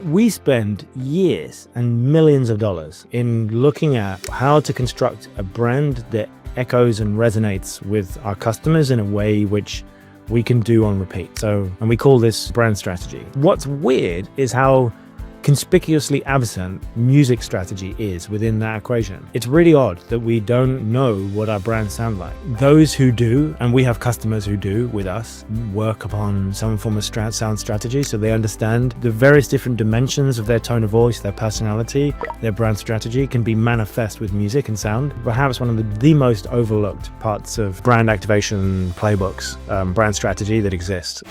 We spend years and millions of dollars in looking at how to construct a brand that echoes and resonates with our customers in a way which we can do on repeat. And we call this brand strategy. What's weird is how conspicuously absent music strategy is within that equation. It's really odd that we don't know what our brands sound like. Those who do, and we have customers who do with us, work upon some form of sound strategy so they understand the various different dimensions of their tone of voice, their personality, their brand strategy can be manifest with music and sound. Perhaps one of the most overlooked parts of brand activation playbooks, brand strategy that exists.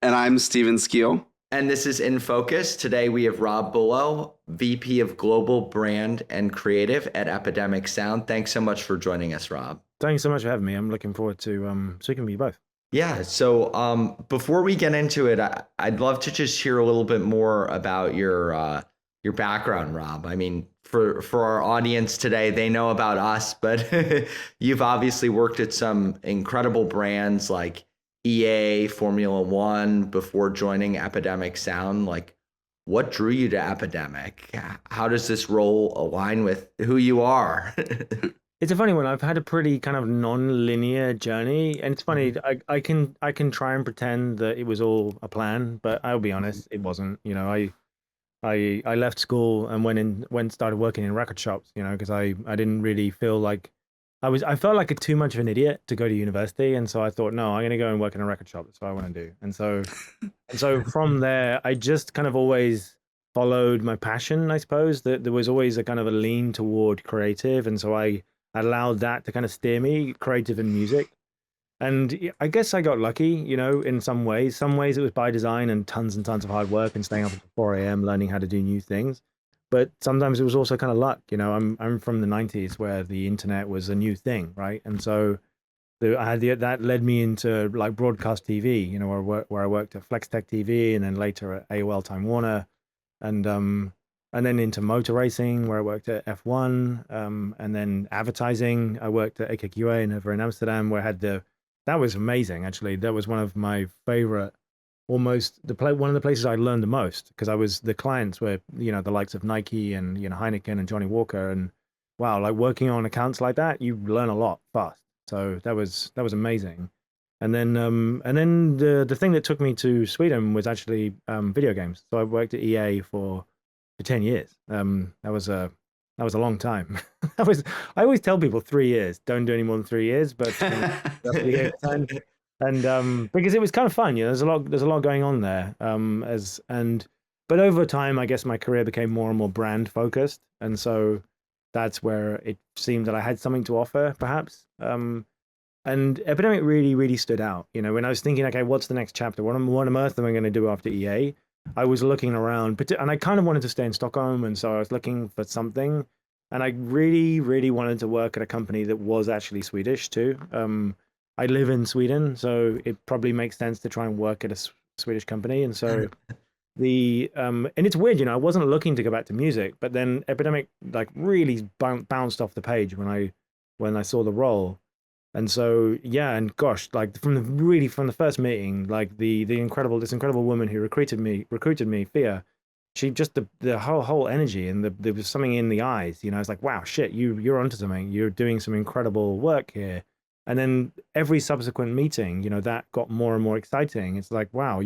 And I'm Steven Skeel. And this is In Focus. Today we have Rob Bullough, VP of Global Brand and Creative at Epidemic Sound. Thanks so much for joining us, Rob. Thanks so much for having me. I'm looking forward to speaking with you both. Yeah, so before we get into it, I'd love to just hear a little bit more about your background, Rob. I mean, for our audience today, they know about us, but you've obviously worked at some incredible brands like EA, Formula One, before joining Epidemic Sound. Like, what drew you to Epidemic? How does this role align with who you are? It's a funny one. I've had a pretty kind of non-linear journey, and it's funny. I can try and pretend that it was all a plan, but I'll be honest, it wasn't. You know, I left school and started working in record shops. You know, because I didn't really feel like I felt like too much of an idiot to go to university, and so I thought, no, I'm going to go and work in a record shop. That's what I want to do. And so from there, I just kind of always followed my passion, I suppose. That there was always a kind of a lean toward creative, and so I allowed that to kind of steer me, creative and music. And I guess I got lucky, you know, in some ways. Some ways it was by design and tons of hard work and staying up until 4 a.m. learning how to do new things. But sometimes it was also kind of luck. You know, I'm from the 90s where the internet was a new thing, right? And so that led me into like broadcast TV, you know, where I worked at Flex Tech TV and then later at AOL Time Warner, and then into motor racing where I worked at F1, and then advertising. I worked at AKQA over in Amsterdam where I had that was amazing, actually. That was one of my favorite, one of the places I learned the most, because the clients were, you know, the likes of Nike and, you know, Heineken and Johnny Walker, and wow, like working on accounts like that, you learn a lot fast. So that was amazing. And then the thing that took me to Sweden was actually video games. So I worked at EA for 10 years. That was a long time. I always tell people 3 years. Don't do any more than 3 years, but and because it was kind of fun, you know, there's a lot going on there. But over time, I guess my career became more and more brand focused, and so that's where it seemed that I had something to offer, perhaps. And Epidemic really, really stood out. You know, when I was thinking, okay, what's the next chapter? What on earth am I going to do after EA? I was looking around, and I kind of wanted to stay in Stockholm, and so I was looking for something. And I really, really wanted to work at a company that was actually Swedish too. I live in Sweden, so it probably makes sense to try and work at a Swedish company. And so and it's weird, you know, I wasn't looking to go back to music, but then Epidemic like really bounced off the page when I saw the role. And so, yeah, and gosh, like from the first meeting, like this incredible woman who recruited me, Fia, she just the whole energy, and there was something in the eyes, you know. It's like, wow, shit, you're onto something. You're doing some incredible work here. And then every subsequent meeting, you know, that got more and more exciting. It's like, wow,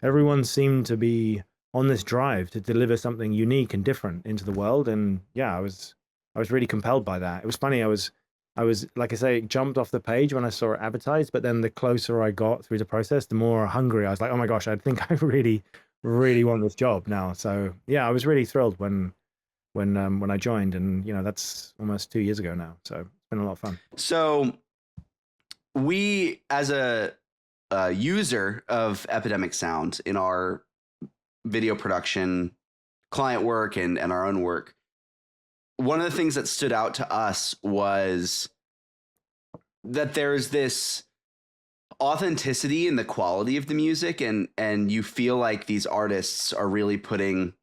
everyone seemed to be on this drive to deliver something unique and different into the world. And yeah, I was really compelled by that. It was funny. I was, like I say, it jumped off the page when I saw it advertised, but then the closer I got through the process, the more hungry I was. Like, oh my gosh, I think I really, really want this job now. So yeah, I was really thrilled when I joined, and you know, that's almost 2 years ago now. So it's been a lot of fun. So we, as a user of Epidemic Sound in our video production, client work, and our own work, one of the things that stood out to us was that there's this authenticity in the quality of the music, and you feel like these artists are really putting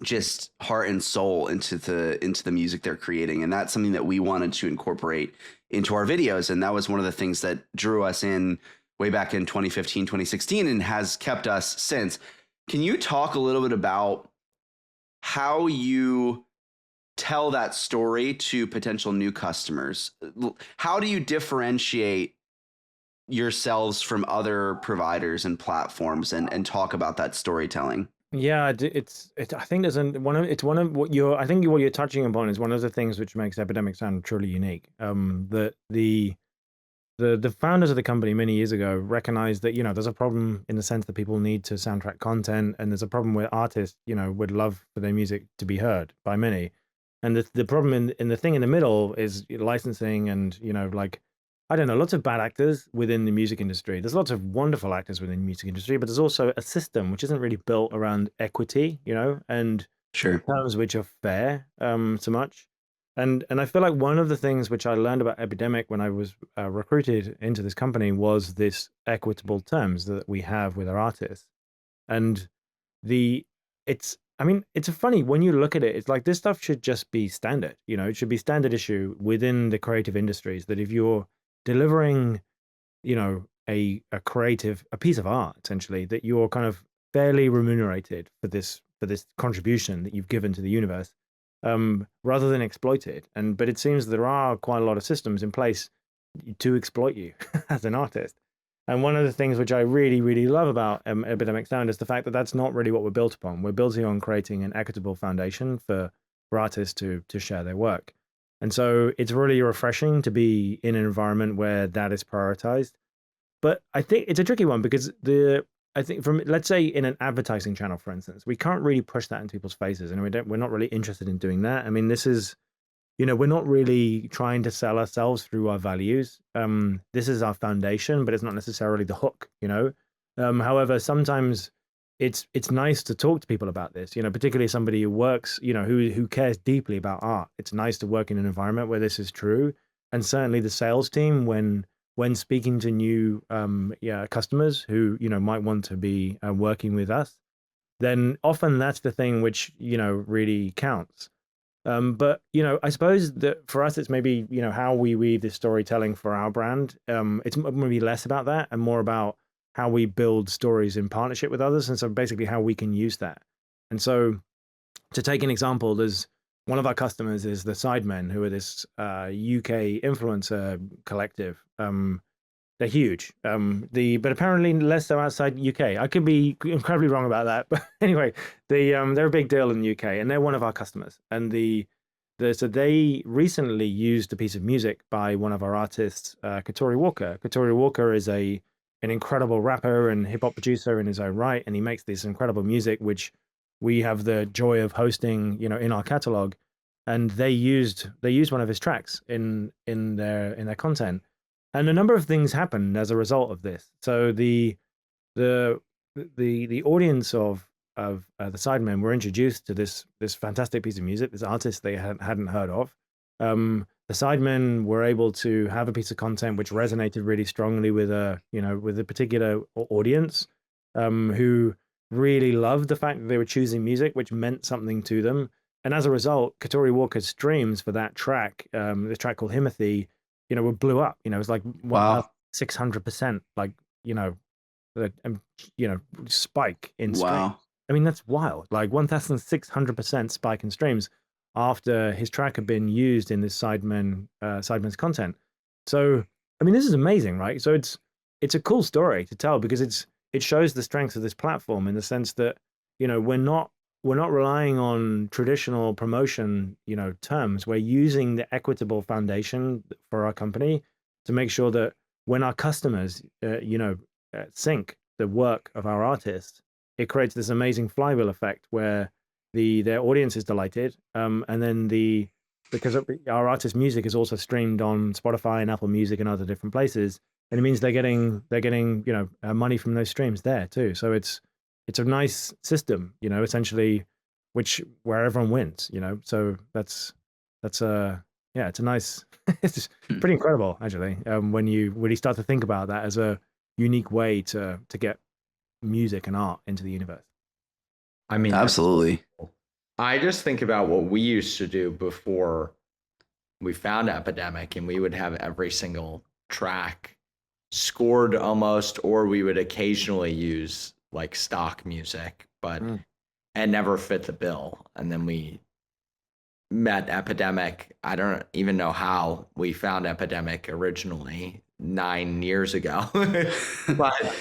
just heart and soul into the music they're creating, and that's something that we wanted to incorporate into our videos, and that was one of the things that drew us in way back in 2015, 2016, and has kept us since. Can you talk a little bit about how you tell that story to potential new customers? How do you differentiate yourselves from other providers and platforms, and talk about that storytelling? Yeah, I think there's it's one of what you're I think what you're touching upon is one of the things which makes Epidemic sound truly unique. That the founders of the company many years ago recognized that, there's a problem in the sense that people need to soundtrack content, and there's a problem where artists, would love for their music to be heard by many. And the problem in the thing in the middle is licensing and, like, I don't know, lots of bad actors within the music industry. There's lots of wonderful actors within the music industry, but there's also a system which isn't really built around equity, and Sure. terms which are fair, so much. And I feel like one of the things which I learned about Epidemic when I was recruited into this company was this equitable terms that we have with our artists. And the it's I mean, it's a funny when you look at it, it's like this stuff should just be standard. It should be standard issue within the creative industries that if you're delivering, a piece of art, essentially, that you're kind of fairly remunerated for this contribution that you've given to the universe, rather than exploited. But it seems there are quite a lot of systems in place to exploit you as an artist. And one of the things which I really, really love about Epidemic Sound is the fact that that's not really what we're built upon. We're building on creating an equitable foundation for artists to share their work. And so it's really refreshing to be in an environment where that is prioritized. But I think it's a tricky one because I think from, let's say, in an advertising channel, for instance, we can't really push that into people's faces, and we're not really interested in doing that. I mean, this is, we're not really trying to sell ourselves through our values. This is our foundation, but it's not necessarily the hook. However, sometimes it's nice to talk to people about this. Particularly somebody who works, who cares deeply about art. It's nice to work in an environment where this is true, and certainly the sales team when speaking to new customers who might want to be working with us, then often that's the thing which really counts. But I suppose that for us, it's maybe how we weave this storytelling for our brand. It's maybe less about that and more about how we build stories in partnership with others, and so basically how we can use that. And so, to take an example, there's one of our customers is the Sidemen, who are this UK influencer collective. They're huge. But apparently less so outside UK. I could be incredibly wrong about that, but anyway, they're a big deal in the UK, and they're one of our customers. And so they recently used a piece of music by one of our artists, Katori Walker. Katori Walker is an incredible rapper and hip hop producer in his own right, and he makes this incredible music, which we have the joy of hosting, in our catalog. And they used one of his tracks in their content, and a number of things happened as a result of this. So the audience of the Sidemen were introduced to this fantastic piece of music, this artist they hadn't heard of. The Sidemen were able to have a piece of content which resonated really strongly with a particular audience, who really loved the fact that they were choosing music which meant something to them. And as a result, Katori Walker's streams for that track, the track called Himothy, blew up. It was like Wow. 1,600%, like, the spike in streams. Wow. I mean, that's wild. Like 1,600% spike in streams after his track had been used in this Sidemen's content. So, I mean, this is amazing, right? So it's a cool story to tell because it shows the strength of this platform in the sense that we're not relying on traditional promotion terms. We're using the equitable foundation for our company to make sure that when our customers sync the work of our artists, it creates this amazing flywheel effect where their audience is delighted, and then because our artist music is also streamed on Spotify and Apple Music and other different places, and it means they're getting money from those streams there too. So it's a nice system, essentially, where everyone wins. So that's yeah, it's a nice, it's pretty incredible actually, when you really start to think about that as a unique way to get music and art into the universe. I mean, that's so Absolutely. cool. I just think about what we used to do before we found Epidemic, and we would have every single track scored almost, or we would occasionally use like stock music, but Mm. and never fit the bill. And then we met Epidemic. I don't even know how we found Epidemic originally 9 years ago, but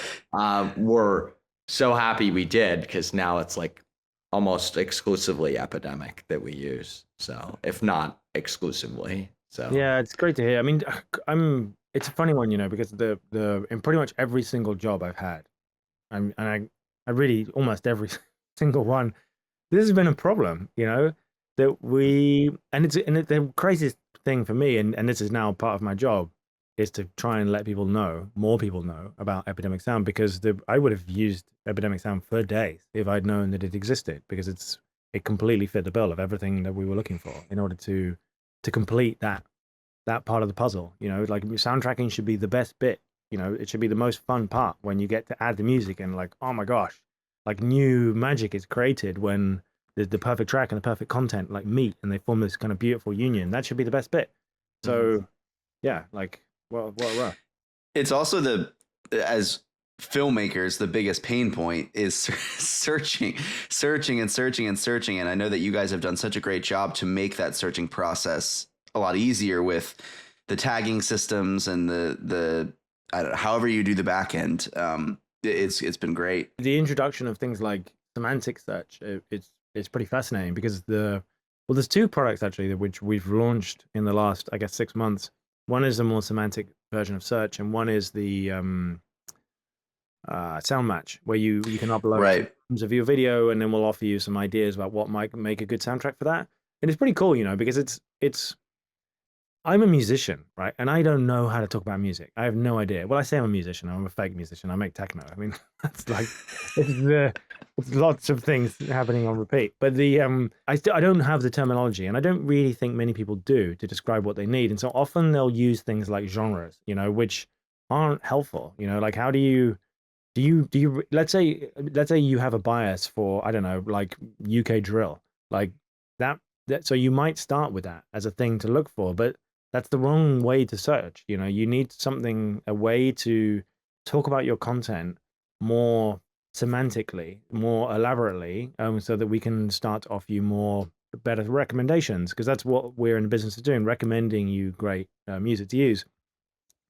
we're so happy we did, because now it's like almost exclusively Epidemic that we use. So if not exclusively, so Yeah, it's great to hear. I mean, it's a funny one, because the in pretty much every single job I've had, I really almost every single one, this has been a problem, that the craziest thing for me, and this is now part of my job, is to try and let more people know about Epidemic Sound, because I would have used Epidemic Sound for days if I'd known that it existed, because it completely fit the bill of everything that we were looking for in order to complete that part of the puzzle. Like soundtracking should be the best bit. It should be the most fun part when you get to add the music, and like, oh my gosh, like new magic is created when the perfect track and the perfect content like meet and they form this kind of beautiful union. That should be the best bit. So yeah, like what a rush. It's also as filmmakers, the biggest pain point is searching, and I know that you guys have done such a great job to make that searching process a lot easier with the tagging systems and the I don't know, however you do the back end. It's been great. The introduction of things like semantic search, it's pretty fascinating, because there's two products actually which we've launched in the last, I guess, 6 months. One is a more semantic version of search, and one is the sound match, where you can upload Right. some of your video, and then we'll offer you some ideas about what might make a good soundtrack for that. And it's pretty cool, because it's I'm a musician, right? And I don't know how to talk about music. I have no idea. Well, I say I'm a musician. I'm a fake musician. I make techno. I mean, that's like it's lots of things happening on repeat. But I don't have the terminology, and I don't really think many people do, to describe what they need. And so often they'll use things like genres, which aren't helpful. Like how do you let's say you have a bias for, I don't know, like UK drill, like that so you might start with that as a thing to look for, but that's the wrong way to search. You need a way to talk about your content more semantically, more elaborately, so that we can start to offer you better recommendations, because that's what we're in the business of doing, recommending you great music to use.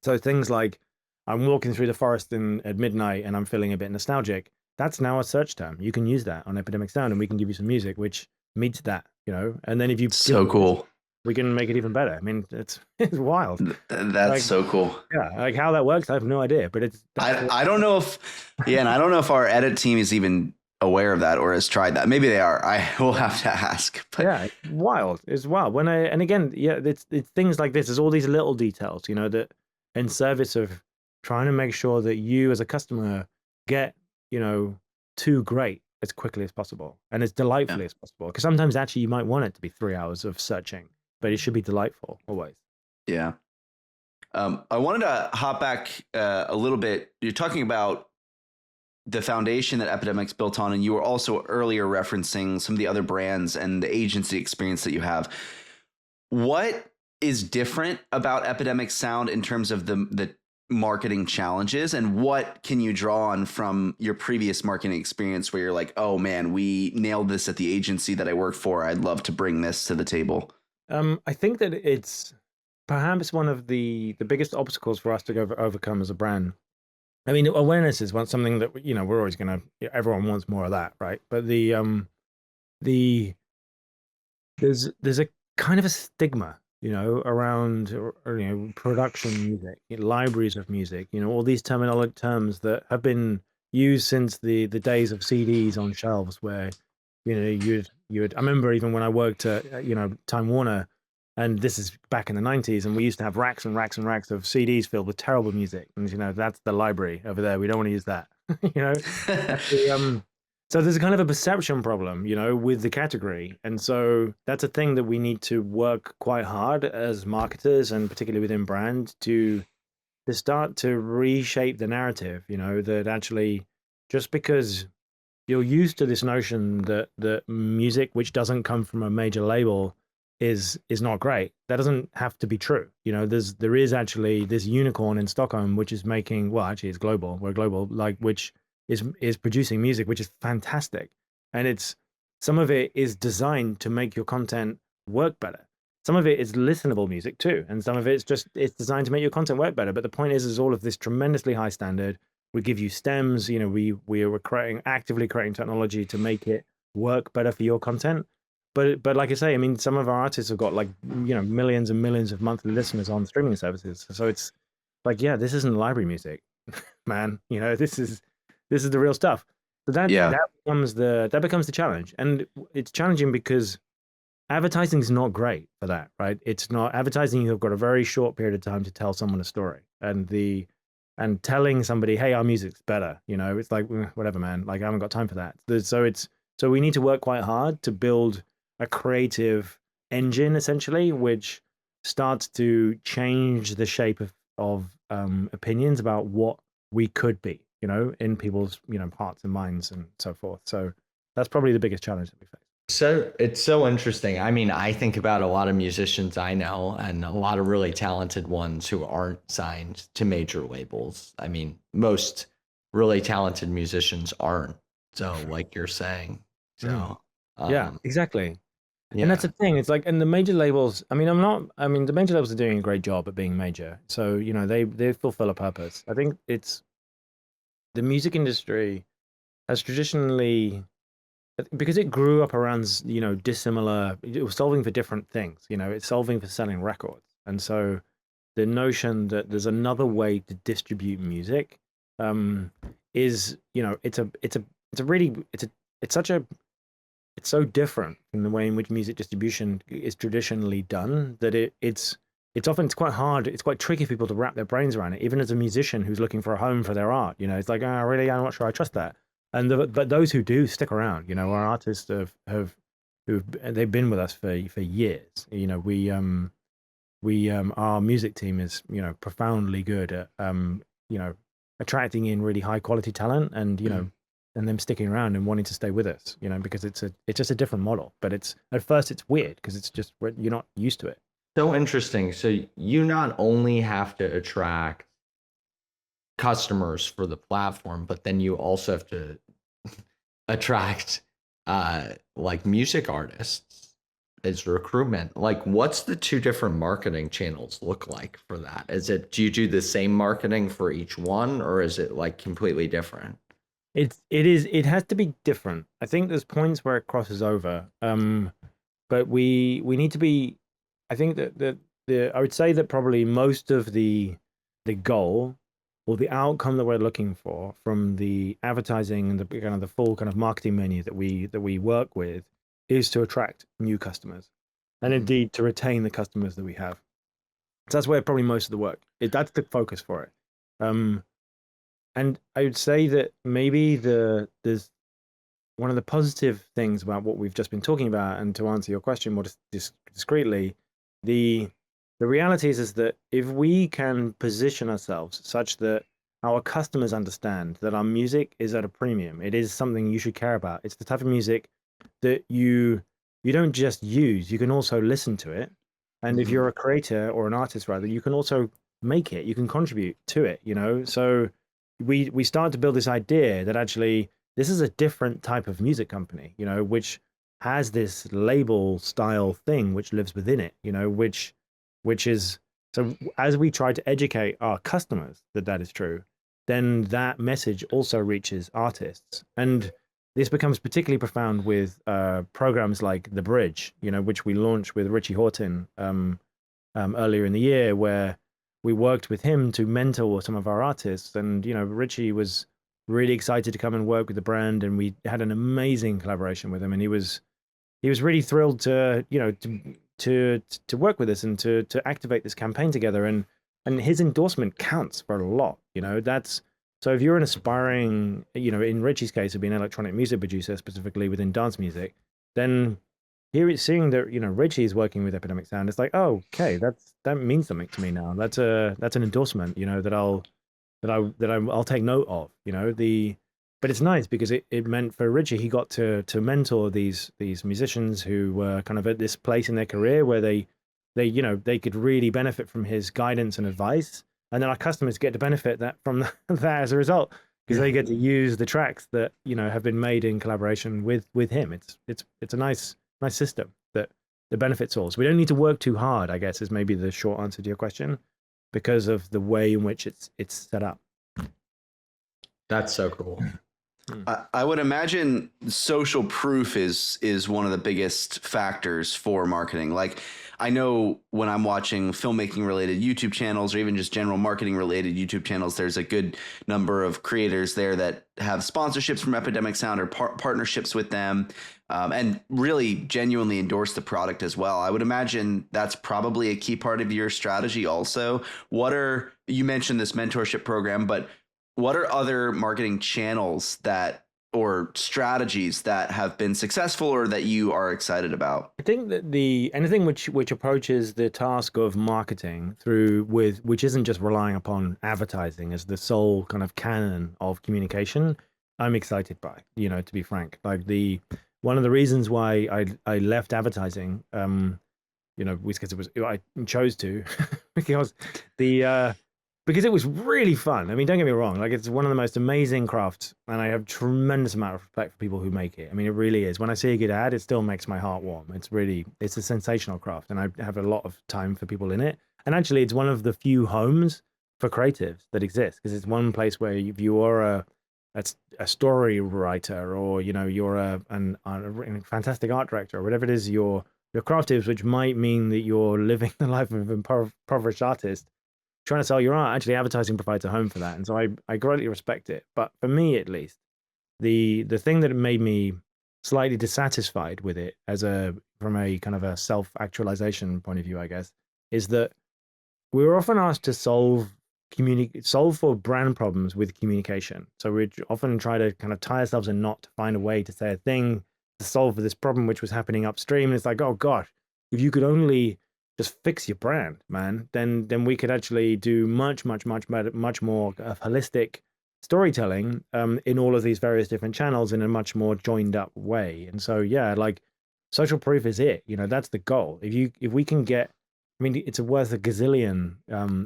So things like, I'm walking through the forest at midnight and I'm feeling a bit nostalgic. That's now a search term. You can use that on Epidemic Sound, and we can give you some music which meets that, And then if you give So us this, cool. we can make it even better. I mean, it's wild. That's Like, so cool. yeah, like how that works, I have no idea. But I don't know if and I don't know if our edit team is even aware of that or has tried that. Maybe they are. I will have to ask. But yeah, it's wild. It's wild. And again, yeah, it's things like this. There's all these little details, that in service of trying to make sure that you as a customer get, to great as quickly as possible and as delightfully as possible. Because sometimes actually you might want it to be 3 hours of searching, but it should be delightful always. Yeah. I wanted to hop back a little bit. You're talking about the foundation that Epidemic's built on, and you were also earlier referencing some of the other brands and the agency experience that you have. What is different about Epidemic Sound in terms of the marketing challenges, and what can you draw on from your previous marketing experience where you're like, oh man, we nailed this at the agency that I work for. I'd love to bring this to the table. I think that it's perhaps one of the biggest obstacles for us to overcome as a brand. I mean, awareness is something that we're always everyone wants more of that, right? But the there's a kind of a stigma, around production music, libraries of music, all these terminology terms that have been used since the days of CDs on shelves, where you'd I remember even when I worked at Time Warner, and this is back in the 90s, and we used to have racks and racks and racks of CDs filled with terrible music, and that's the library over there. We don't want to use that. That's so there's a kind of a perception problem, with the category. And so that's a thing that we need to work quite hard as marketers, and particularly within brand, to start to reshape the narrative, that actually just because you're used to this notion that music which doesn't come from a major label is not great. That doesn't have to be true. You know, there is actually this unicorn in Stockholm which is making, well, actually it's global. We're global, like, which is producing music which is fantastic. And it's some of it is designed to make your content work better. Some of it is listenable music too, and some of it's designed to make your content work better. But the point is all of this tremendously high standard. We give you stems. You know, we are actively creating technology to make it work better for your content. But like I say, I mean, some of our artists have got, like, you know, millions and millions of monthly listeners on streaming services. So it's like, yeah, this isn't library music, man. You know, this is the real stuff. So Yeah. that becomes the challenge, and it's challenging because advertising is not great for that, right? It's not advertising. You've got a very short period of time to tell someone a story, and telling somebody, hey, our music's better, you know, it's like, whatever, man. Like, I haven't got time for that. So we need to work quite hard to build a creative engine, essentially, which starts to change the shape of opinions about what we could be, you know, in people's, you know, hearts and minds and so forth. So that's probably the biggest challenge that we face. So it's so interesting. I mean, I think about a lot of musicians I know and a lot of really talented ones who aren't signed to major labels. I mean, most really talented musicians aren't. So, like you're saying, Mm. so Yeah, um, exactly. And that's yeah. the thing. It's like, and the major labels. I mean, the major labels are doing a great job at being major. So, you know, they fulfill a purpose. I think it's the music industry has traditionally, because it grew up around, you know, dissimilar. It was solving for different things. You know, it's solving for selling records, and so the notion that there's another way to distribute music, um, is, you know, it's a really it's such a it's so different from the way in which music distribution is traditionally done that it's quite hard, it's quite tricky for people to wrap their brains around it, even as a musician who's looking for a home for their art. You know, it's like, oh, really, I'm not sure I trust that. But those who do stick around, you know, our artists have who've they've been with us for years. You know, we our music team is, you know, profoundly good at, you know, attracting in really high quality talent, and, you know, and them sticking around and wanting to stay with us, you know, because it's just a different model. But it's, at first it's weird because it's just, you're not used to it. So interesting. So you not only have to attract customers for the platform, but then you also have to attract like music artists as recruitment. Like, what's the two different marketing channels look like for that? Do you do the same marketing for each one, or is it like completely different? It has to be different. I think there's points where it crosses over. But we need to be, I think that the I would say that probably most of the goal or the outcome that we're looking for from the advertising and the kind of the full kind of marketing menu that we work with is to attract new customers, and Mhm. indeed to retain the customers that we have. So that's where probably most of the work, that's the focus for it. Um, and I would say that maybe there's one of the positive things about what we've just been talking about, and to answer your question more discreetly, the the reality is that if we can position ourselves such that our customers understand that our music is at a premium, it is something you should care about. It's the type of music that you don't just use, you can also listen to it. And if Mhm. you're a creator, or an artist rather, you can also make it, you can contribute to it, you know. So we start to build this idea that actually this is a different type of music company, you know, which has this label style thing which lives within it, you know, which is, so as we try to educate our customers that that is true, then that message also reaches artists. And this becomes particularly profound with programs like The Bridge, you know, which we launched with Richie Horton earlier in the year, where we worked with him to mentor some of our artists. And, you know, Richie was really excited to come and work with the brand, and we had an amazing collaboration with him. And he was really thrilled to, you know, to work with us and to activate this campaign together. And his endorsement counts for a lot, you know. That's, so if you're an aspiring, you know, in Richie's case, it'd be an electronic music producer specifically within dance music, then here it's seeing that, you know, Richie is working with Epidemic Sound. It's like, oh, okay, that means something to me now. That's an endorsement, you know, that I'll take note of. You know, but it's nice because it meant for Richie, he got to mentor these musicians who were kind of at this place in their career where they could really benefit from his guidance and advice, and then our customers get to benefit that from that as a result because they get to use the tracks that have been made in collaboration with him. It's a nice system that benefits all. So we don't need to work too hard, I guess, is maybe the short answer to your question, because of the way in which it's set up. That's so cool. I would imagine social proof is one of the biggest factors for marketing. Like, I know when I'm watching filmmaking related YouTube channels or even just general marketing related YouTube channels, there's a good number of creators there that have sponsorships from Epidemic Sound or partnerships with them, and really genuinely endorse the product as well. I would imagine that's probably a key part of your strategy also. You mentioned this mentorship program, but what are other marketing channels or strategies that have been successful or that you are excited about? I think that anything which approaches the task of marketing which isn't just relying upon advertising as the sole kind of canon of communication, I'm excited by. To be frank, like one of the reasons why I left advertising, because I chose to, because because it was really fun. I mean, don't get me wrong, like it's one of the most amazing crafts, and I have tremendous amount of respect for people who make it. I mean, it really is. When I see a good ad, it still makes my heart warm. It's a sensational craft, and I have a lot of time for people in it. And actually, it's one of the few homes for creatives that exists, because it's one place where if you are a story writer, or you're a fantastic art director, or whatever it is your craft is, which might mean that you're living the life of an impoverished artist trying to sell your art. Actually, advertising provides a home for that, and so I greatly respect it. But for me, at least, the thing that made me slightly dissatisfied with it from a kind of a self-actualization point of view, I guess, is that we were often asked to solve for brand problems with communication. So we'd often try to kind of tie ourselves in a knot to find a way to say a thing to solve for this problem which was happening upstream. And it's like, oh gosh, if you could only just fix your brand, man, then we could actually do much more holistic storytelling in all of these various different channels in a much more joined up way. And so yeah, like social proof is it. That's the goal. If we can get, I mean, it's worth a gazillion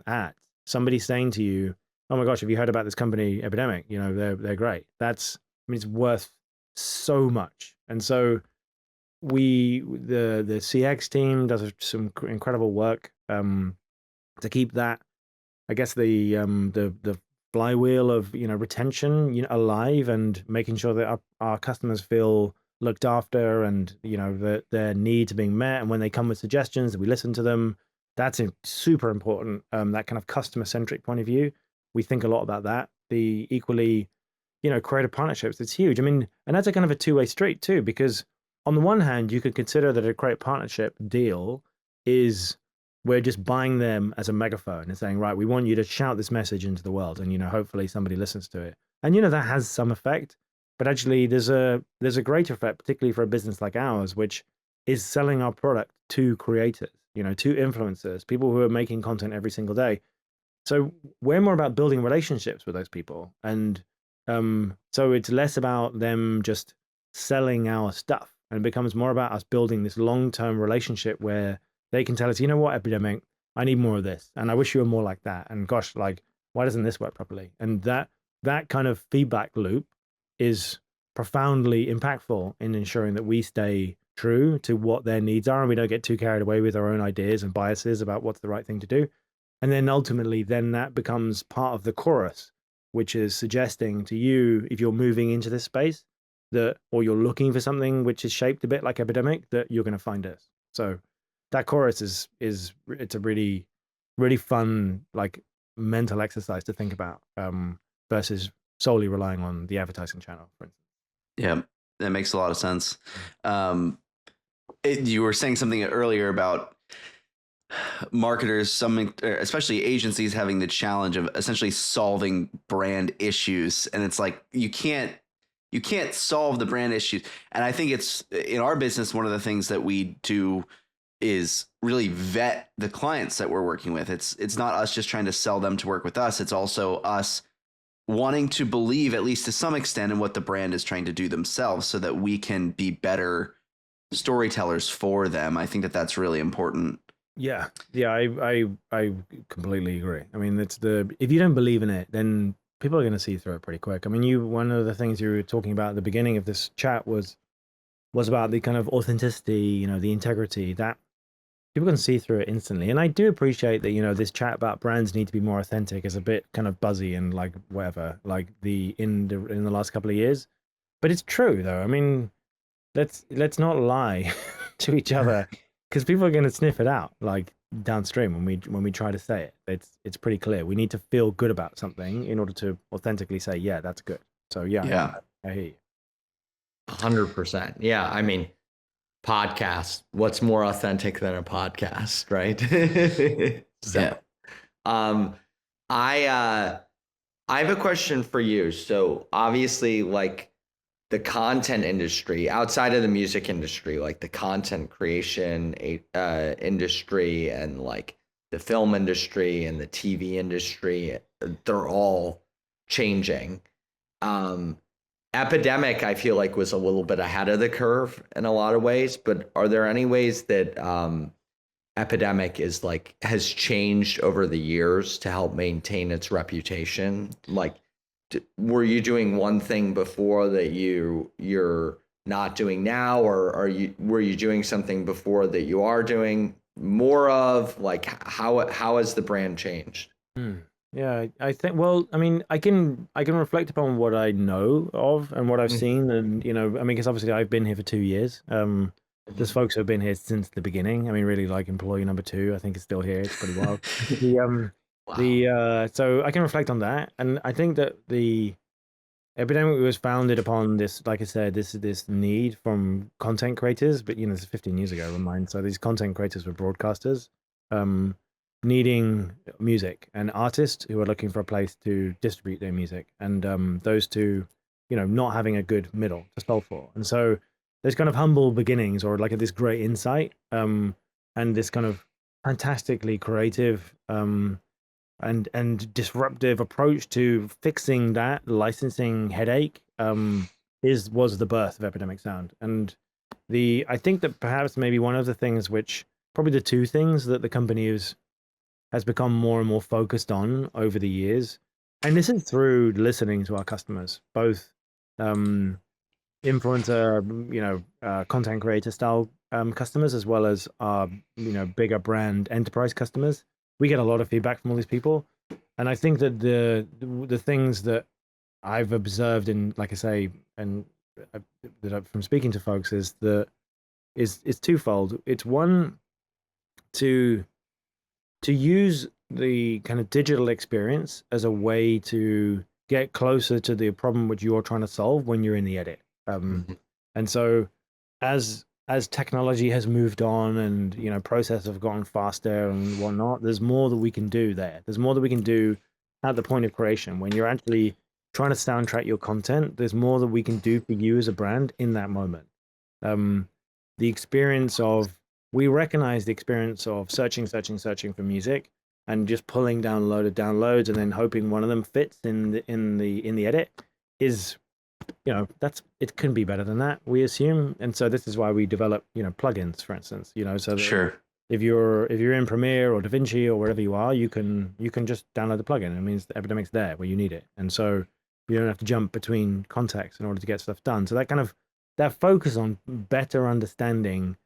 ads. Somebody saying to you, "Oh my gosh, have you heard about this company, Epidemic? They're great." It's worth so much. And so the CX team does some incredible work to keep that, I guess, the flywheel of retention alive, and making sure that our customers feel looked after, and that their needs are being met, and when they come with suggestions that we listen to them. That's super important. That kind of customer centric point of view, we think a lot about that. The equally creative partnerships, it's huge. I mean, and that's a kind of a two-way street too, because on the one hand, you could consider that a creative partnership deal is we're just buying them as a megaphone and saying, right, we want you to shout this message into the world, and hopefully somebody listens to it. And that has some effect, but actually there's a greater effect, particularly for a business like ours, which is selling our product to creators, to influencers, people who are making content every single day. So we're more about building relationships with those people. And so it's less about them just selling our stuff, and it becomes more about us building this long-term relationship where they can tell us, you know what, Epidemic, I need more of this, and I wish you were more like that. And gosh, like, why doesn't this work properly? And that kind of feedback loop is profoundly impactful in ensuring that we stay true to what their needs are, and we don't get too carried away with our own ideas and biases about what's the right thing to do. And then ultimately, that becomes part of the chorus, which is suggesting to you, if you're moving into this space, or you're looking for something which is shaped a bit like Epidemic, that you're going to find us. So that chorus is it's a really, really fun, like, mental exercise to think about, versus solely relying on the advertising channel, for instance. Yeah, that makes a lot of sense. You were saying something earlier about marketers, especially agencies, having the challenge of essentially solving brand issues, and it's like you can't solve the brand issues. And I think it's, in our business, one of the things that we do is really vet the clients that we're working with. It's not us just trying to sell them to work with us. It's also us wanting to believe, at least to some extent, in what the brand is trying to do themselves so that we can be better storytellers for them. I think that that's really important. Yeah, yeah, I completely agree. I mean, it's if you don't believe in it, then people are going to see through it pretty quick. I mean, one of the things you were talking about at the beginning of this chat was about the kind of authenticity, the integrity that people can see through it instantly. And I do appreciate that, this chat about brands need to be more authentic is a bit kind of buzzy and like whatever, like in the last couple of years. But it's true though. I mean, let's not lie to each other because people are going to sniff it out like downstream when we try to say it. It's pretty clear. We need to feel good about something in order to authentically say, yeah, that's good. So yeah. I hear you. 100%. Yeah. I mean, podcast. What's more authentic than a podcast, right? So, Yeah. I have a question for you. So obviously, like the content industry outside of the music industry, like the content creation industry and like the film industry and the TV industry, they're all changing. Um, Epidemic, I feel like, was a little bit ahead of the curve in a lot of ways, but are there any ways that Epidemic has changed over the years to help maintain its reputation? Like, were you doing one thing before that you're not doing now, or were you doing something before that you are doing more of? Like, how has the brand changed? Hmm. Yeah, I think. Well, I mean, I can reflect upon what I know of and what I've seen, and I mean, because obviously I've been here for 2 years. There's folks who have been here since the beginning. I mean, really, like employee number two, I think is still here. It's pretty wild. Wow. So I can reflect on that, and I think that the Epidemic was founded upon this, like I said, this need from content creators, but this is 15 years ago, remind. So these content creators were broadcasters, um, needing music and artists who are looking for a place to distribute their music, and those two, not having a good middle to solve for. And so there's kind of humble beginnings, or like this great insight, and this kind of fantastically creative and disruptive approach to fixing that licensing headache was the birth of Epidemic Sound. And I think that perhaps maybe one of the things which probably the two things that the company has become more and more focused on over the years, and this is through listening to our customers, both um influencer, content creator style customers, as well as bigger brand enterprise customers. We get a lot of feedback from all these people, and I think that the things that I've observed in, like I say, and from speaking to folks is twofold. It's one, to use the kind of digital experience as a way to get closer to the problem which you're trying to solve when you're in the edit. And so as technology has moved on and processes have gotten faster and whatnot, there's more that we can do there. There's more that we can do at the point of creation when you're actually trying to soundtrack your content. There's more that we can do for you as a brand in that moment. Um, the experience of We recognize the experience of searching for music and just pulling down a load of downloads and then hoping one of them fits in the edit is, it can be better than that, we assume. And so this is why we develop plugins, for instance, so that Sure. if you're in Premiere or DaVinci or wherever you are, you can just download the plugin. It means the Epidemic's there where you need it, and so you don't have to jump between contexts in order to get stuff done. So that focus on better understanding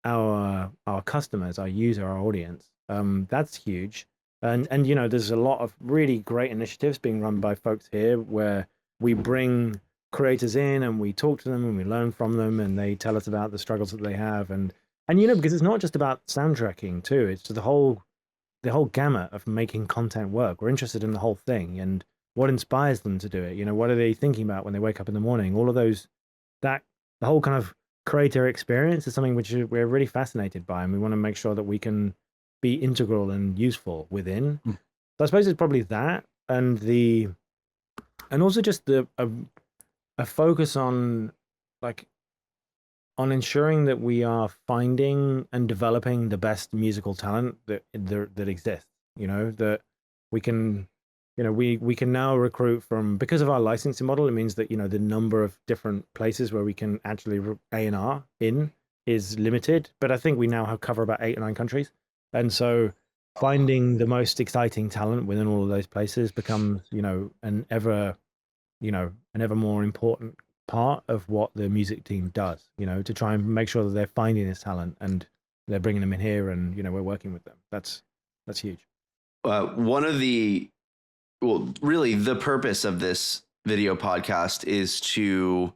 our customers, our user, our audience, that's huge. And there's a lot of really great initiatives being run by folks here where we bring creators in and we talk to them and we learn from them and they tell us about the struggles that they have. And because it's not just about soundtracking too, it's the whole gamut of making content work. We're interested in the whole thing and what inspires them to do it. What are they thinking about when they wake up in the morning? All of those, that the whole kind of creator experience is something which we're really fascinated by, and we want to make sure that we can be integral and useful within. So I suppose it's probably that, and also just a focus on, like, on ensuring that we are finding and developing the best musical talent that exists. That we can we can now recruit from, because of our licensing model. It means that the number of different places where we can actually A&R in is limited. But I think we now have cover about 8 or 9 countries, and so finding the most exciting talent within all of those places becomes an ever more important part of what the music team does. To try and make sure that they're finding this talent and they're bringing them in here, and we're working with them. That's huge. One of the really the purpose of this video podcast is to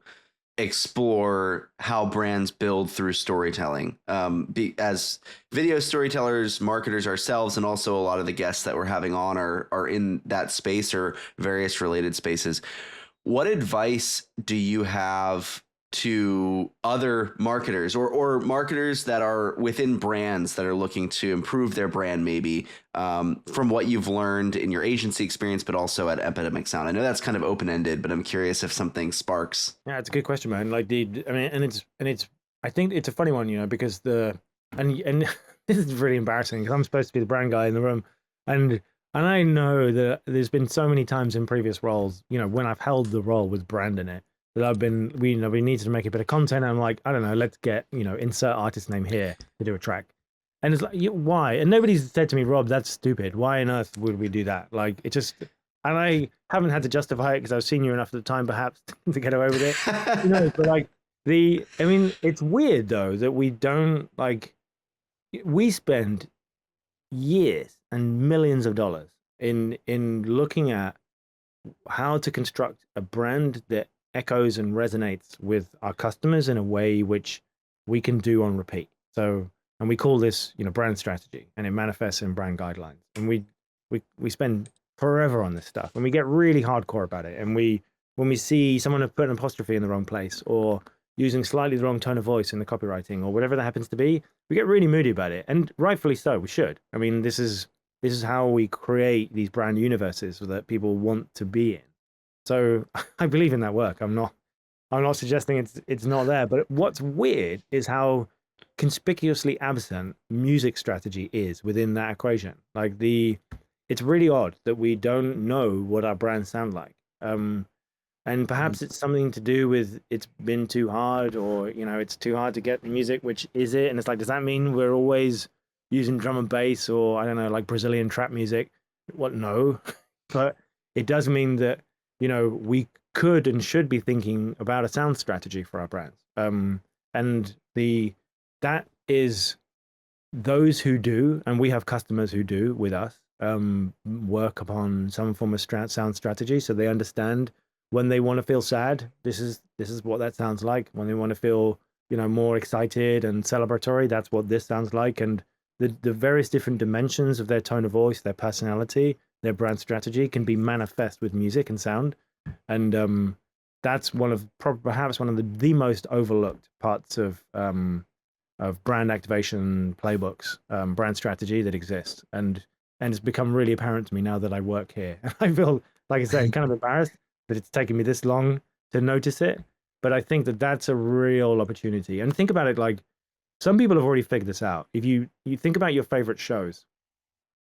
explore how brands build through storytelling. As video storytellers, marketers ourselves, and also a lot of the guests that we're having on are in that space or various related spaces. What advice do you have to other marketers or marketers that are within brands that are looking to improve their brand, maybe from what you've learned in your agency experience, but also at Epidemic Sound? I know that's kind of open-ended, but I'm curious if something sparks. Yeah, it's a good question, man. Like I think it's a funny one, because and this is really embarrassing because I'm supposed to be the brand guy in the room, and I know that there's been so many times in previous roles, when I've held the role with brand in it, that we needed to make a bit of content. And I'm like, I don't know, let's get, insert artist name here to do a track. And it's like, why? And nobody's said to me, Rob, that's stupid. Why on earth would we do that? Like, it just, and I haven't had to justify it because I was senior enough at the time, perhaps, to get away with it. But like it's weird though that we don't we spend years and millions of dollars in looking at how to construct a brand that echoes and resonates with our customers in a way which we can do on repeat. So, and we call this, brand strategy, and it manifests in brand guidelines. And we spend forever on this stuff, and we get really hardcore about it. And when we see someone put an apostrophe in the wrong place, or using slightly the wrong tone of voice in the copywriting, or whatever that happens to be, we get really moody about it, and rightfully so. We should. I mean, this is how we create these brand universes that people want to be in. So I believe in that work. I'm not suggesting it's not there. But what's weird is how conspicuously absent music strategy is within that equation. It's really odd that we don't know what our brands sound like. And perhaps it's something to do with it's been too hard, or it's too hard to get the music, which is it. And it's like, does that mean we're always using drum and bass, or I don't know, like Brazilian trap music? What? No. But it does mean that we could and should be thinking about a sound strategy for our brands. And that is those who do, and we have customers who do with us, work upon some form of sound strategy, so they understand when they want to feel sad, this is what that sounds like. When they want to feel more excited and celebratory, that's what this sounds like. And the various different dimensions of their tone of voice, their personality, their brand strategy can be manifest with music and sound. And that's perhaps one of the most overlooked parts of brand activation playbooks, brand strategy that exists. And it's become really apparent to me now that I work here. I feel, like I say, kind of embarrassed that it's taken me this long to notice it. But I think that that's a real opportunity. And think about it, like, some people have already figured this out. If you think about your favorite shows,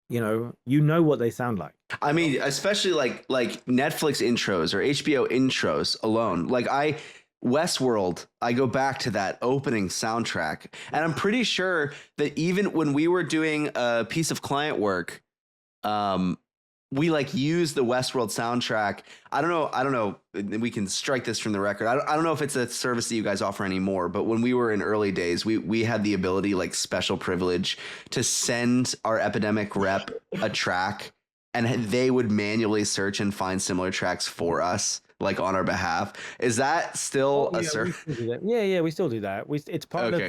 you know what they sound like. I mean, especially like Netflix intros or HBO intros alone. Like Westworld, I go back to that opening soundtrack, and I'm pretty sure that even when we were doing a piece of client work, we used the Westworld soundtrack. I don't know. We can strike this from the record. I don't know if it's a service that you guys offer anymore, but when we were in early days, we had the ability, special privilege, to send our Epidemic rep a track, and they would manually search and find similar tracks for us, on our behalf. Is that still a service? Yeah, we still do that. It's part of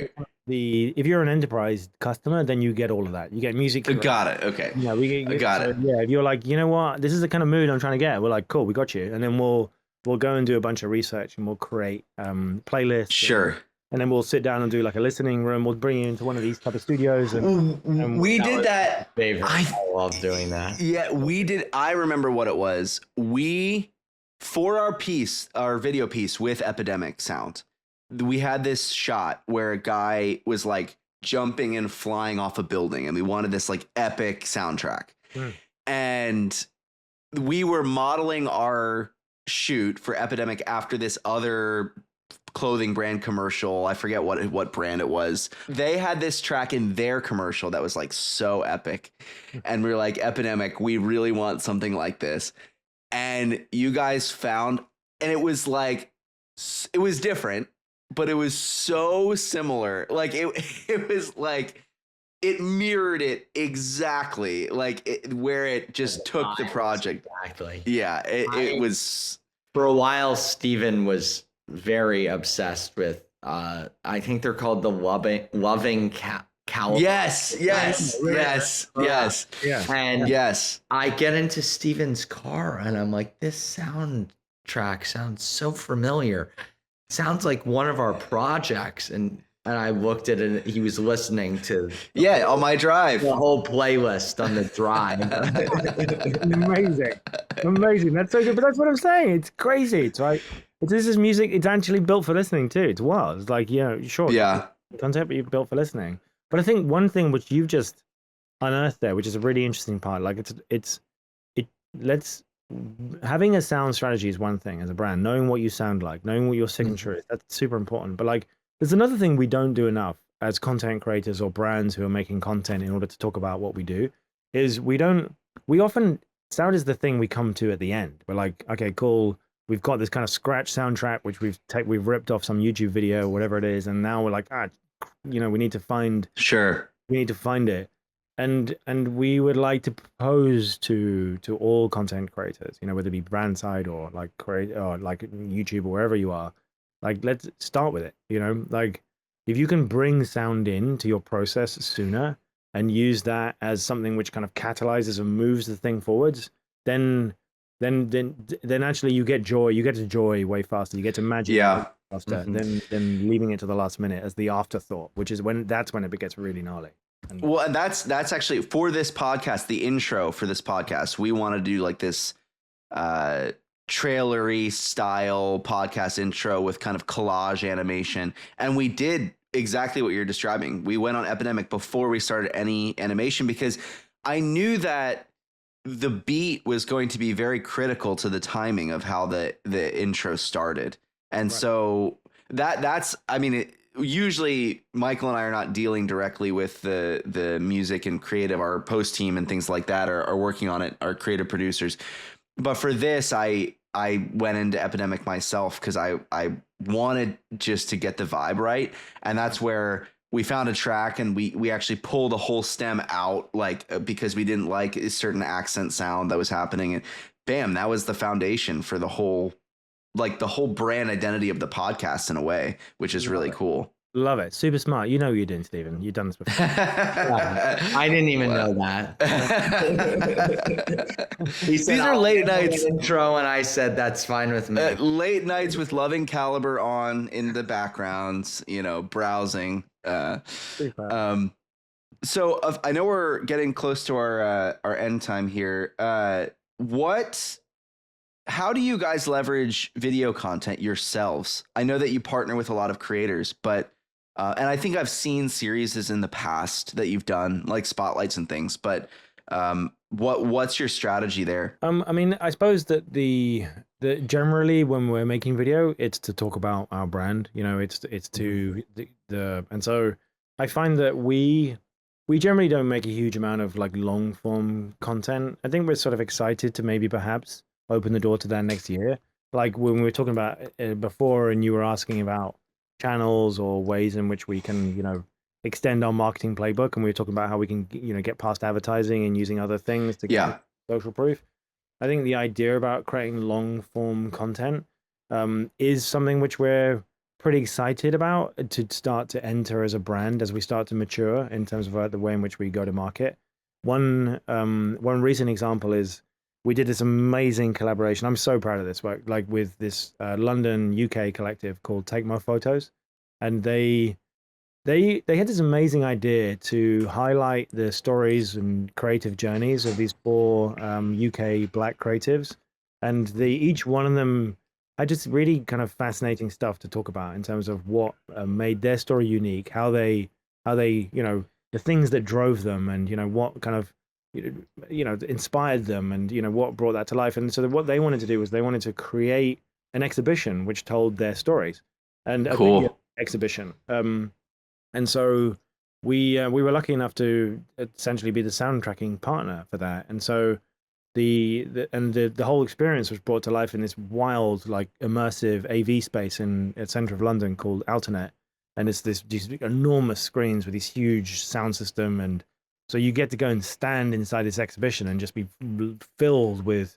if you're an enterprise customer, then you get all of that. You get music. Got it. Okay. Yeah, I got it. Yeah, if you're like, you know what, this is the kind of mood I'm trying to get, we're like, cool, we got you. And then we'll go and do a bunch of research, and we'll create playlists. Sure. And then we'll sit down and do a listening room. We'll bring you into one of these type of studios. And we did that. Favorite. I love doing that. Yeah, we did. I remember what it was. For our video piece with Epidemic Sound, we had this shot where a guy was jumping and flying off a building, and we wanted this epic soundtrack. And we were modeling our shoot for Epidemic after this other clothing brand commercial. I forget what brand it was. They had this track in their commercial that was like so epic. And we were like, Epidemic, we really want something like this. And you guys found, and it was like, it was different, but it was so similar. Like it was like, it mirrored it exactly, like where it just took the project. Exactly. Yeah, it was. For a while, Steven was very obsessed with, I think they're called the loving caliber. Yes. Yeah. And Yes. I get into Steven's car and I'm like, this soundtrack sounds so familiar. Sounds like one of our projects. And I looked at it, he was listening to on my drive. the whole playlist on the drive. Amazing. That's so good. But that's what I'm saying. It's crazy. It's like, this is music. It's actually built for listening too. It's wild. It's like, sure. Yeah. Content, but you've built for listening. But I think one thing which you've just unearthed there, which is a really interesting part, like having a sound strategy is one thing as a brand, knowing what you sound like, knowing what your signature is, that's super important. But like, there's another thing we don't do enough as content creators or brands who are making content in order to talk about what we do, is we often, sound is the thing we come to at the end. We're like, okay, cool. We've got this kind of scratch soundtrack, which we've ripped off some YouTube video or whatever it is. And now we're like, we need to find it. And we would like to propose to all content creators, whether it be brand side or like YouTube or wherever you are, like, let's start with it. Like, if you can bring sound in to your process sooner and use that as something which kind of catalyzes and moves the thing forwards, then actually you get to joy way faster. You get to magic faster than leaving it to the last minute as the afterthought, which is when it gets really gnarly. Well, and that's actually for this podcast, the intro for this podcast. We want to do like this trailery style podcast intro with kind of collage animation. And we did exactly what you're describing. We went on Epidemic before we started any animation because I knew that the beat was going to be very critical to the timing of how the intro started. And so that's, I mean, usually Michael and I are not dealing directly with the music and creative. Our post team and things like that are working on it, our creative producers. But for this, I went into Epidemic myself because I wanted just to get the vibe right. And that's where we found a track and we actually pulled a whole stem out, like, because we didn't like a certain accent sound that was happening. And bam, that was the foundation for the whole brand identity of the podcast in a way, which is really cool. Love it. Super smart. You know what you're doing, Stephen. You've done this before. I didn't even know that. These are late nights. Intro, and I said that's fine with me. Late nights with Loving Caliber on in the backgrounds, browsing. So I know we're getting close to our end time here. How do you guys leverage video content yourselves? I know that you partner with a lot of creators, but and I think I've seen series in the past that you've done, like spotlights and things. But what's your strategy there? I mean, I suppose that the generally when we're making video, it's to talk about our brand. It's to and so I find that we generally don't make a huge amount of like long form content. I think we're sort of excited to maybe perhaps open the door to that next year. Like when we were talking about before, and you were asking about channels or ways in which we can, extend our marketing playbook, and we were talking about how we can, get past advertising and using other things to get social proof. I think the idea about creating long form content is something which we're pretty excited about to start to enter as a brand as we start to mature in terms of the way in which we go to market. One recent example is we did this amazing collaboration. I'm so proud of this work, like with this London, UK collective called Take My Photos. And they had this amazing idea to highlight the stories and creative journeys of these 4 UK Black creatives. And each one of them had just really kind of fascinating stuff to talk about in terms of what made their story unique, how they, the things that drove them, and, what kind of inspired them, and what brought that to life. And so what they wanted to do was they wanted to create an exhibition which told their stories, and a video Cool. exhibition. And so we were lucky enough to essentially be the soundtracking partner for that. And so the whole experience was brought to life in this wild, like, immersive AV space in the center of London called Alternet. And it's these enormous screens with this huge sound system. And so you get to go and stand inside this exhibition and just be filled with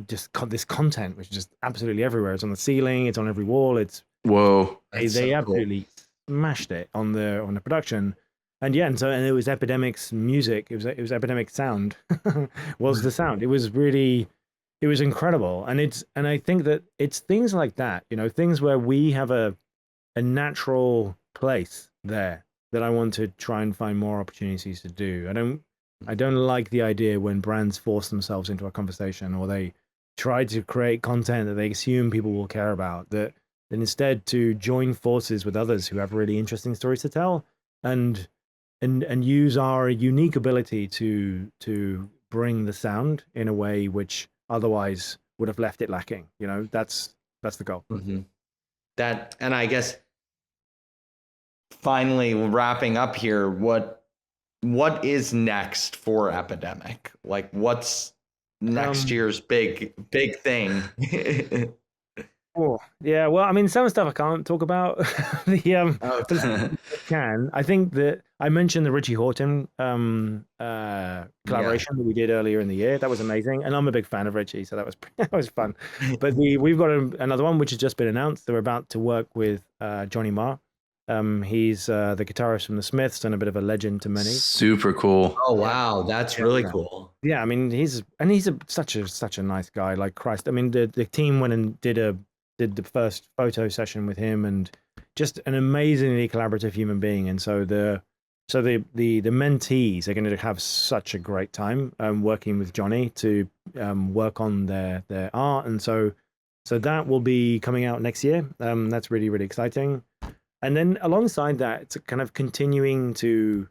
just this content, which is just absolutely everywhere. It's on the ceiling, it's on every wall. Whoa. They That's so cool. absolutely smashed it on the production. And yeah, and it was Epidemic's music. It was Epidemic sound was the sound. It was incredible. And I think that it's things like that, things where we have a natural place there that I want to try and find more opportunities to do. I don't like the idea when brands force themselves into a conversation, or they try to create content that they assume people will care about, that instead to join forces with others who have really interesting stories to tell, and use our unique ability to bring the sound in a way which otherwise would have left it lacking. That's the goal. Mm-hmm. And I guess finally wrapping up here, what is next for Epidemic? Like, what's next year's big thing? Oh, yeah. Well, I mean, some stuff I can't talk about. But I can. I think that I mentioned the Richie Horton collaboration that we did earlier in the year. That was amazing, and I'm a big fan of Richie, so that was fun. But we've got another one which has just been announced. They're about to work with Johnny Marr. He's the guitarist from the Smiths and a bit of a legend to many. Super cool. Oh wow, that's really cool. Yeah, I mean, he's such a nice guy. Like, Christ, I mean, the team went and did the first photo session with him, and just an amazingly collaborative human being. And so the mentees are going to have such a great time working with Johnny to work on their art. And so that will be coming out next year. That's really, really exciting. And then alongside that, it's kind of continuing to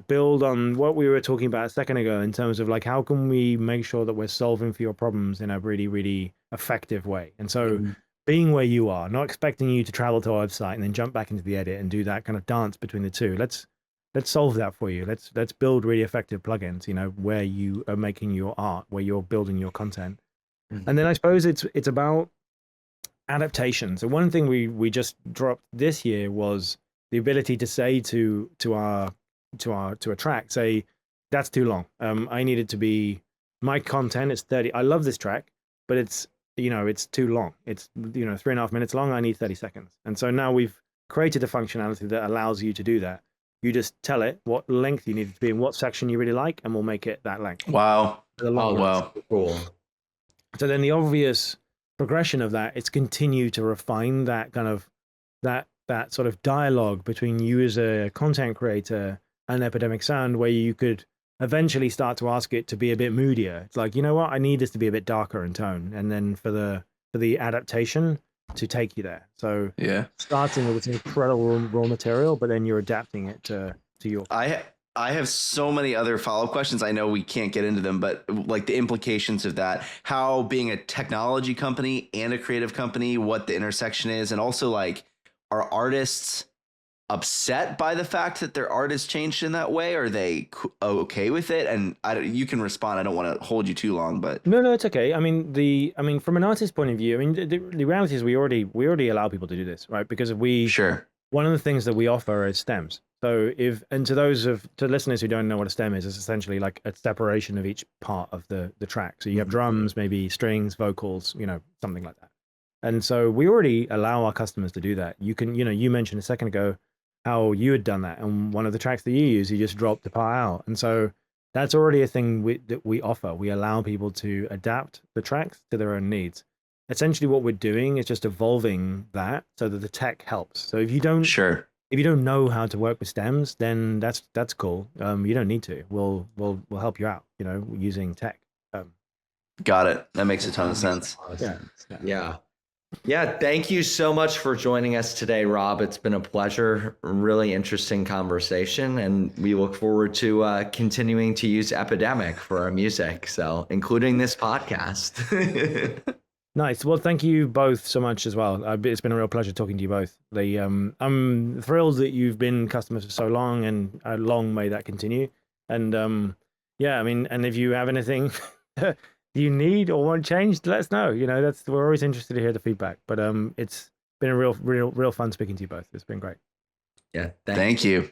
build on what we were talking about a second ago, in terms of, like, how can we make sure that we're solving for your problems in a really, really effective way. And so being where you are, not expecting you to travel to our website and then jump back into the edit and do that kind of dance between the two. Let's solve that for you. Let's build really effective plugins, where you are making your art, where you're building your content. And then I suppose it's about adaptation. So one thing we just dropped this year was the ability to say to a track, say, that's too long. I need it to be, my content is 30. I love this track, but it's too long. It's 3.5 minutes long. I need 30 seconds. And so now we've created a functionality that allows you to do that. You just tell it what length you need it to be and what section you really like, and we'll make it that length. Wow. Wow. Cool. So then the obvious progression of that is continue to refine that kind of that sort of dialogue between you as a content creator and Epidemic Sound, where you could eventually start to ask it to be a bit moodier. It's like, I need this to be a bit darker in tone, and then for the adaptation to take you there. So starting with this incredible raw material, but then you're adapting it to your. I have so many other follow-up questions. I know we can't get into them, but like the implications of that, how being a technology company and a creative company, what the intersection is, and also, like, are artists upset by the fact that their art has changed in that way? Are they okay with it? And you can respond. I don't want to hold you too long, but no, it's okay. I mean, from an artist's point of view, I mean, the reality is we already allow people to do this, right? Because one of the things that we offer is stems. So to listeners who don't know what a stem is, it's essentially like a separation of each part of the track. So you have drums, maybe strings, vocals, something like that. And so we already allow our customers to do that. You can, you mentioned a second ago how you had done that. And one of the tracks that you use, you just dropped the part out. And so that's already a thing that we offer. We allow people to adapt the tracks to their own needs. Essentially what we're doing is just evolving that so that the tech helps. So if you don't know how to work with stems, then that's cool. You don't need to. We'll help you out, using tech. Got it. That makes a ton of sense. Yeah. Yeah, thank you so much for joining us today, Rob. It's been a pleasure, really interesting conversation, and we look forward to continuing to use Epidemic for our music, so including this podcast. Nice. Well, thank you both so much as well. It's been a real pleasure talking to you both. I'm thrilled that you've been customers for so long, and long may that continue. And yeah, I mean, and if you have anything you need or want changed, let us know. We're always interested to hear the feedback. But it's been a real fun speaking to you both. It's been great. Yeah, Thank you.